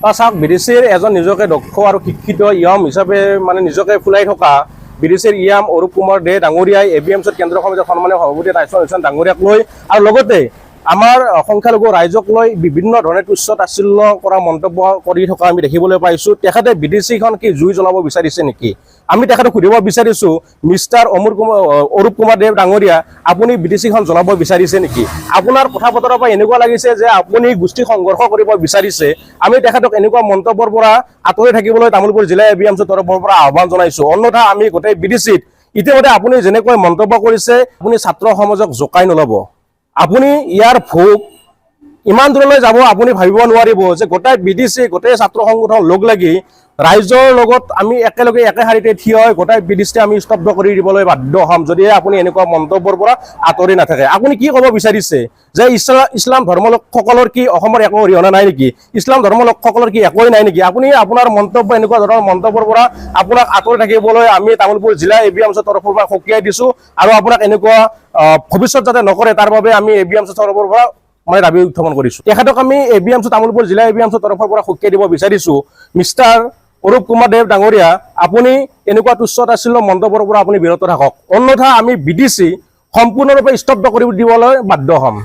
চাওক বিডিচিৰ এজন নিজকে দক্ষ আৰু শিক্ষিত ইয়ম হিচাপে মানে নিজকে ফুলাই থকা বিডিচিৰ ইয়াম অৰূপ কুমাৰ দে ডাঙৰীয়াই ABMCত কেন্দ্ৰীয় সমিতিৰ সন্মানীয় সভাপতি টাইছন হুছেইন ডাঙৰীয়াক লৈ আৰু লগতে আমাৰ সংখ্যালঘু ৰাইজক লৈ বিভিন্ন ধৰণে তুচ্ছ তাচ্ছিল্য কৰা মন্তব্য কৰি থকা আমি দেখিবলৈ পাইছোঁ। তেখেতে বিডিচিখন কি জুই জ্বলাব বিচাৰিছে নেকি? আমি তেখেতক সুধিব বিচাৰিছোঁ, মিষ্টাৰ অৰূপ কুমাৰ দেৱ ডাঙৰীয়া, আপুনি বিডিচিখন জ্বলাব বিচাৰিছে নেকি? আপোনাৰ কথা বতৰাৰ পৰা এনেকুৱা লাগিছে যে আপুনি গোষ্ঠী সংঘৰ্ষ কৰিব বিচাৰিছে। আমি তেখেতক এনেকুৱা মন্তব্যৰ পৰা আঁতৰি থাকিবলৈ তামোলপুৰ জিলা ABMCৰ তৰফৰ পৰা আহ্বান জনাইছোঁ। অন্যথা আমি গোটেই বিডিচিত ইতিমধ্যে আপুনি যেনেকৈ মন্তব্য কৰিছে, আপুনি ছাত্ৰ সমাজক জোকাই নল'ব। আপুনি ইয়াৰ ভোগ ইমান দূৰলৈ যাব আপুনি ভাবিব নোৱাৰিব যে গোটেই বিডিচি গোটেই ছাত্ৰ সংগঠন লগ লাগি ৰাইজৰ লগত আমি একেলগে একে শাৰীতে থিয় হৈ গোটেই বিডিচিতে আমি স্তব্ধ কৰি দিবলৈ বাধ্য হ'ম যদিহে আপুনি এনেকুৱা মন্তব্যৰ পৰা আঁতৰি নাথাকে। আপুনি কি ক'ব বিচাৰিছে যে ইছলাম ধৰ্মলোকসকলৰ কি অসমৰ একো অৰিহণা নাই নেকি? ইছলাম ধৰ্মলোকসকলৰ কি একোৱেই নাই নেকি? আপুনি আপোনাৰ মন্তব্য এনেকুৱা ধৰণৰ মন্তব্যৰ পৰা আপোনাক আঁতৰি থাকিবলৈ আমি তামোলপুৰ জিলা ABMCৰ তৰফৰ পৰা সকীয়াই দিছোঁ আৰু আপোনাক এনেকুৱা ভৱিষ্যত যাতে নকৰে তাৰ বাবে আমি ABMCৰ তৰফৰ পৰা মানে দাবী উত্থাপন কৰিছোঁ। তেখেতক আমি ABMC তামোলপুৰ জিলা ABMCৰ তৰফৰ পৰা সকীয়াই দিব বিচাৰিছোঁ, মিষ্টাৰ অৰূপ কুমাৰ দেৱ ডাঙৰীয়া, আপুনি এনেকুৱা তুচ্ছ তাচ্ছিল্য মন্তব্যৰ পৰা আপুনি বিৰত থাকক। অন্যথা আমি বিডিচি সম্পূৰ্ণৰূপে স্তব্ধ কৰি দিবলৈ বাধ্য হ'ম।